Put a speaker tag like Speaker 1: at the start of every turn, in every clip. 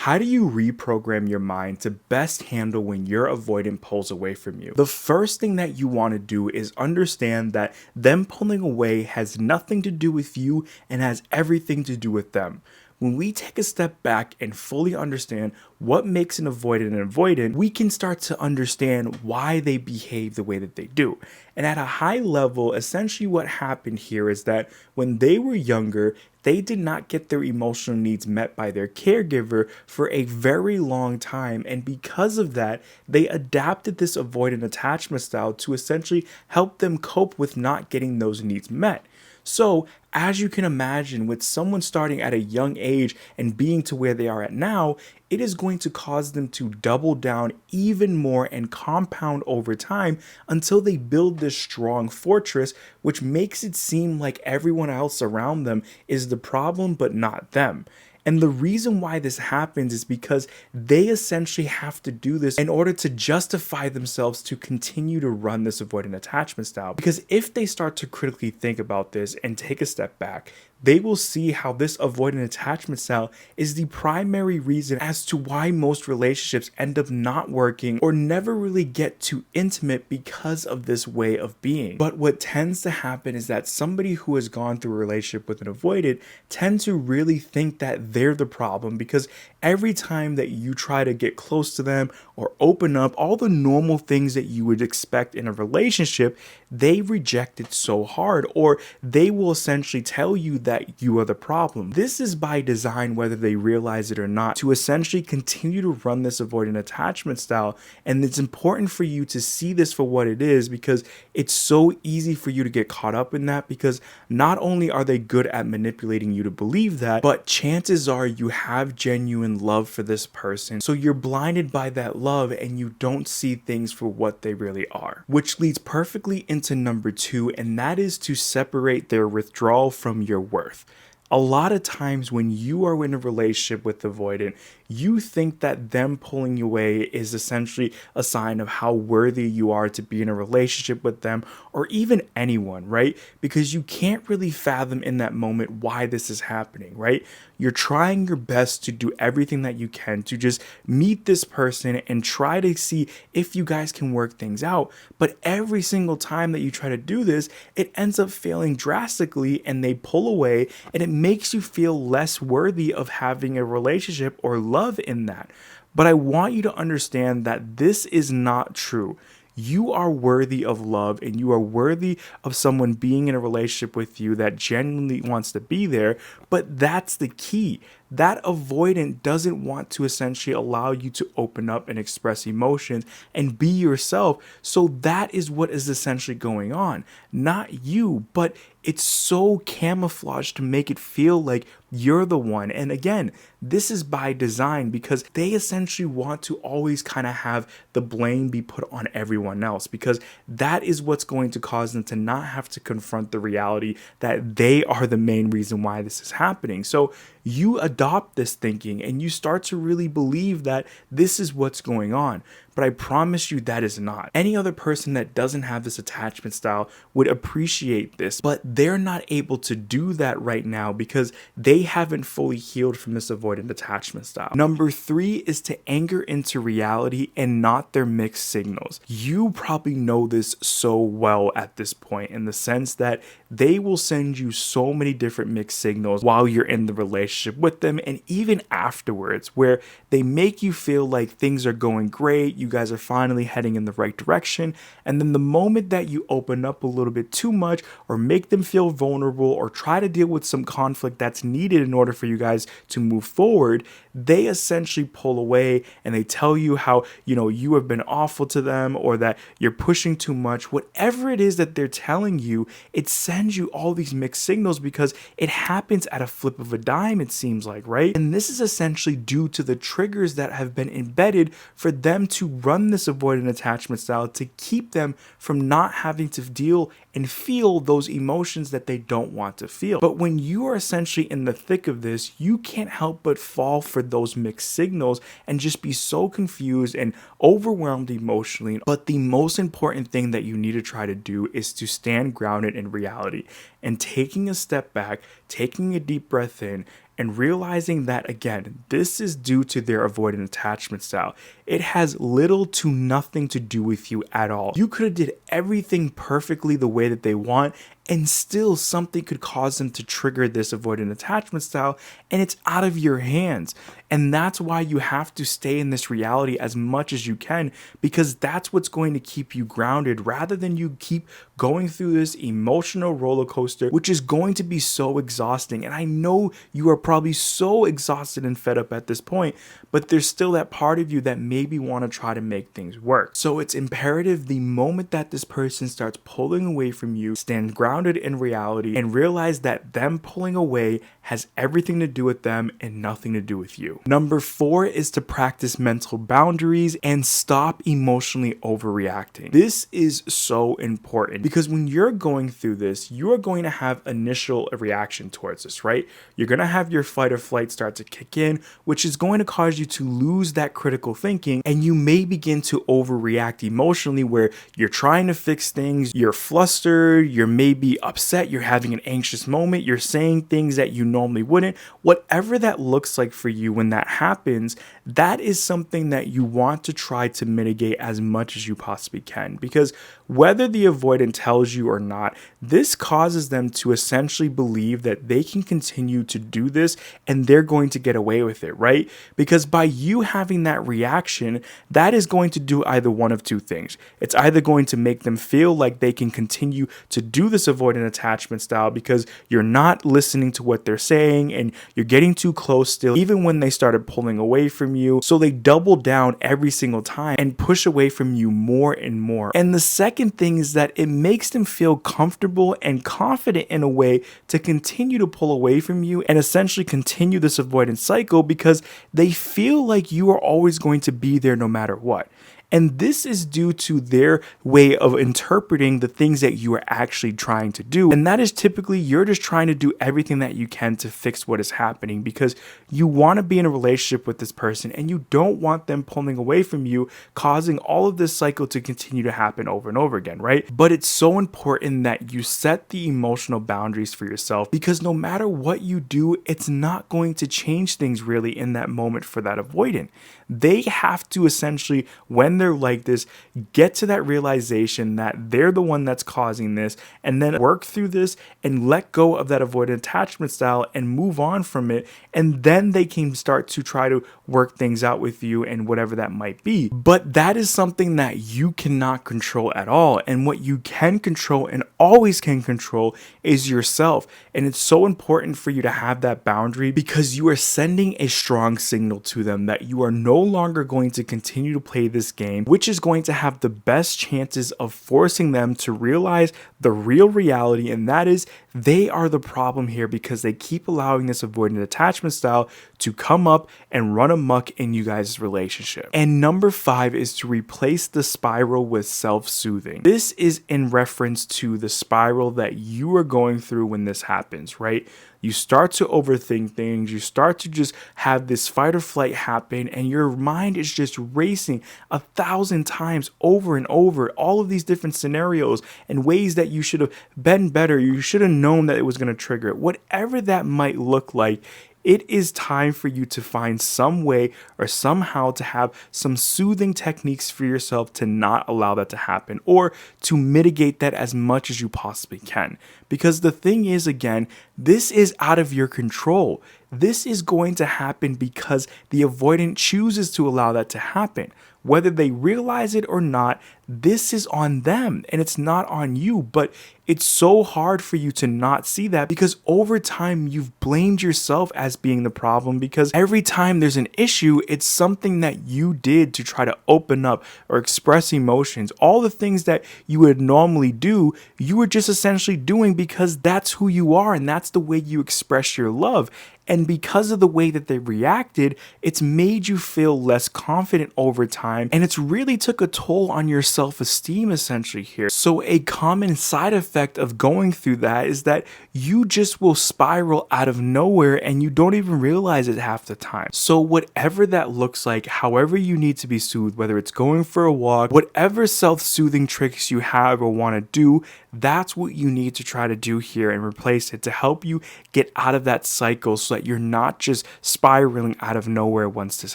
Speaker 1: How do you reprogram your mind to best handle when your avoidant pulls away from you? The first thing that you want to do is understand that them pulling away has nothing to do with you and has everything to do with them. When we take a step back and fully understand what makes an avoidant, we can start to understand why they behave the way that they do. And at a high level, essentially what happened here is that when they were younger, they did not get their emotional needs met by their caregiver for a very long time. And because of that, they adapted this avoidant attachment style to essentially help them cope with not getting those needs met. So, as you can imagine, with someone starting at a young age and being to where they are at now, it is going to cause them to double down even more and compound over time until they build this strong fortress, which makes it seem like everyone else around them is the problem, but not them. And the reason why this happens is because they essentially have to do this in order to justify themselves to continue to run this avoidant attachment style. Because if they start to critically think about this and take a step back, they will see how this avoidant attachment style is the primary reason as to why most relationships end up not working or never really get too intimate because of this way of being. But what tends to happen is that somebody who has gone through a relationship with an avoidant tends to really think that they're the problem, because every time that you try to get close to them or open up all the normal things that you would expect in a relationship, they reject it so hard, or they will essentially tell you that you are the problem. This is by design, whether they realize it or not, to essentially continue to run this avoidant attachment style. And it's important for you to see this for what it is, because it's so easy for you to get caught up in that, because not only are they good at manipulating you to believe that, but chances are you have genuine love for this person. So you're blinded by that love and you don't see things for what they really are. Which leads perfectly into number 2, and that is to separate their withdrawal from your worth. A lot of times when you are in a relationship with avoidant, you think that them pulling you away is essentially a sign of how worthy you are to be in a relationship with them, or even anyone, right? Because you can't really fathom in that moment why this is happening, right? You're trying your best to do everything that you can to just meet this person and try to see if you guys can work things out. But every single time that you try to do this, it ends up failing drastically and they pull away, and it makes you feel less worthy of having a relationship or love in that. But I want you to understand that this is not true. You are worthy of love, and you are worthy of someone being in a relationship with you that genuinely wants to be there. But that's the key. That avoidant doesn't want to essentially allow you to open up and express emotions and be yourself. So that is what is essentially going on. Not you, but it's so camouflaged to make it feel like you're the one. And again, this is by design, because they essentially want to always kind of have the blame be put on everyone else, because that is what's going to cause them to not have to confront the reality that they are the main reason why this is happening. So you adopt this thinking and you start to really believe that this is what's going on. But I promise you that is not. Any other person that doesn't have this attachment style would appreciate this, but they're not able to do that right now because they haven't fully healed from this avoidant attachment style. Number 3 is to anchor into reality and not their mixed signals. You probably know this so well at this point, in the sense that they will send you so many different mixed signals while you're in the relationship with them, and even afterwards, where they make you feel like things are going great, you guys are finally heading in the right direction, and then the moment that you open up a little bit too much, or make them feel vulnerable, or try to deal with some conflict that's needed in order for you guys to move forward, they essentially pull away and they tell you how, you have been awful to them, or that you're pushing too much. Whatever it is that they're telling you, it sends you all these mixed signals, because it happens at a flip of a dime, it seems like, right? And this is essentially due to the triggers that have been embedded for them to run this avoidant attachment style, to keep them from not having to deal and feel those emotions that they don't want to feel. But when you are essentially in the thick of this, you can't help but fall for those mixed signals and just be so confused and overwhelmed emotionally. But the most important thing that you need to try to do is to stand grounded in reality, and taking a step back, taking a deep breath in, and realizing that, again, this is due to their avoidant attachment style. It has little to nothing to do with you at all. You could have did everything perfectly the way that they want, and still something could cause them to trigger this avoidant attachment style, and it's out of your hands. And that's why you have to stay in this reality as much as you can, because that's what's going to keep you grounded rather than you keep going through this emotional roller coaster, which is going to be so exhausting. And I know you are probably so exhausted and fed up at this point, but there's still that part of you that maybe want to try to make things work. So it's imperative the moment that this person starts pulling away from you, stand grounded in reality and realize that them pulling away has everything to do with them and nothing to do with you. Number 4 is to practice mental boundaries and stop emotionally overreacting. This is so important because when you're going through this, you are going to have initial reaction towards this, right? You're going to have your fight or flight start to kick in, which is going to cause you to lose that critical thinking, and you may begin to overreact emotionally where you're trying to fix things, you're flustered, you're maybe upset, you're having an anxious moment, you're saying things that you normally wouldn't. Whatever that looks like for you when that happens, that is something that you want to try to mitigate as much as you possibly can, because whether the avoidant tells you or not, this causes them to essentially believe that they can continue to do this and they're going to get away with it, right? Because by you having that reaction, that is going to do either one of two things. It's either going to make them feel like they can continue to do this avoidant attachment style because you're not listening to what they're saying and you're getting too close still, even when they started pulling away from you. So they double down every single time and push away from you more and more. And the second thing is that it makes them feel comfortable and confident in a way to continue to pull away from you and essentially continue this avoidance cycle because they feel like you are always going to be there no matter what. And this is due to their way of interpreting the things that you are actually trying to do. And that is typically you're just trying to do everything that you can to fix what is happening because you want to be in a relationship with this person and you don't want them pulling away from you, causing all of this cycle to continue to happen over and over again, right? But it's so important that you set the emotional boundaries for yourself because no matter what you do, it's not going to change things really in that moment for that avoidant. They have to essentially, when they're like this, get to that realization that they're the one that's causing this and then work through this and let go of that avoidant attachment style and move on from it. And then they can start to try to work things out with you and whatever that might be. But that is something that you cannot control at all. And what you can control and always can control is yourself. And it's so important for you to have that boundary because you are sending a strong signal to them that you are no longer going to continue to play this game, which is going to have the best chances of forcing them to realize the real reality, and that is they are the problem here because they keep allowing this avoidant attachment style to come up and run amok in you guys' relationship. And number 5 is to replace the spiral with self-soothing. This is in reference to the spiral that you are going through when this happens, right? You start to overthink things, you start to just have this fight or flight happen, and your mind is just racing 1,000 times over and over, all of these different scenarios and ways that you should have been better, you should have known that it was going to trigger it. Whatever that might look like, it is time for you to find some way or somehow to have some soothing techniques for yourself to not allow that to happen or to mitigate that as much as you possibly can. Because the thing is, again, this is out of your control. This is going to happen because the avoidant chooses to allow that to happen. Whether they realize it or not, this is on them and it's not on you. But it's so hard for you to not see that because over time you've blamed yourself as being the problem because every time there's an issue, it's something that you did to try to open up or express emotions. All the things that you would normally do, you were just essentially doing because that's who you are and that's the way you express your love. And because of the way that they reacted, it's made you feel less confident over time. And it's really took a toll on your self-esteem essentially here. So a common side effect of going through that is that you just will spiral out of nowhere and you don't even realize it half the time. So whatever that looks like, however you need to be soothed, whether it's going for a walk, whatever self-soothing tricks you have or want to do, That's what you need to try to do here and replace it to help you get out of that cycle so that you're not just spiraling out of nowhere once this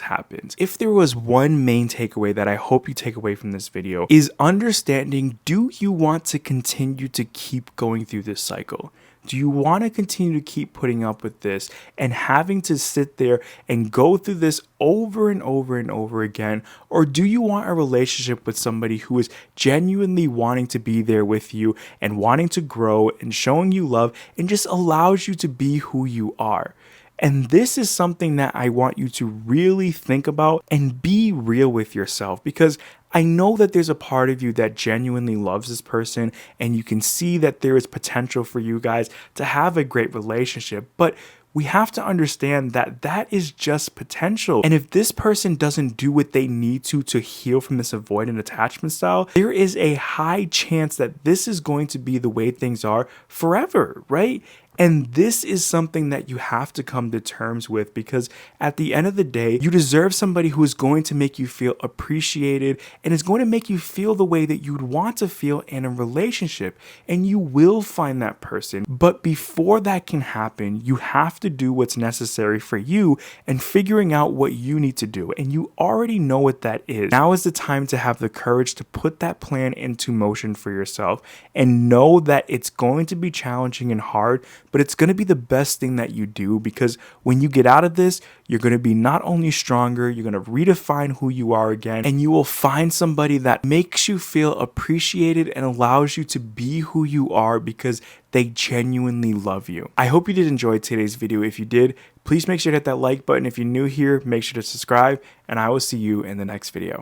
Speaker 1: happens. If there was one main takeaway that I hope you take away from this video is understanding, do you want to continue to keep going through this cycle? Do you want to continue to keep putting up with this and having to sit there and go through this over and over and over again? Or do you want a relationship with somebody who is genuinely wanting to be there with you and wanting to grow and showing you love and just allows you to be who you are? And this is something that I want you to really think about and be real with yourself, because I know that there's a part of you that genuinely loves this person and you can see that there is potential for you guys to have a great relationship, but we have to understand that that is just potential. And if this person doesn't do what they need to heal from this avoidant attachment style, there is a high chance that this is going to be the way things are forever, right? And this is something that you have to come to terms with, because at the end of the day, you deserve somebody who is going to make you feel appreciated and is going to make you feel the way that you'd want to feel in a relationship. And you will find that person. But before that can happen, you have to do what's necessary for you and figuring out what you need to do. And you already know what that is. Now is the time to have the courage to put that plan into motion for yourself and know that it's going to be challenging and hard, but it's going to be the best thing that you do, because when you get out of this, you're going to be not only stronger, you're going to redefine who you are again, and you will find somebody that makes you feel appreciated and allows you to be who you are because they genuinely love you. I hope you did enjoy today's video. If you did, please make sure to hit that like button. If you're new here, make sure to subscribe, and I will see you in the next video.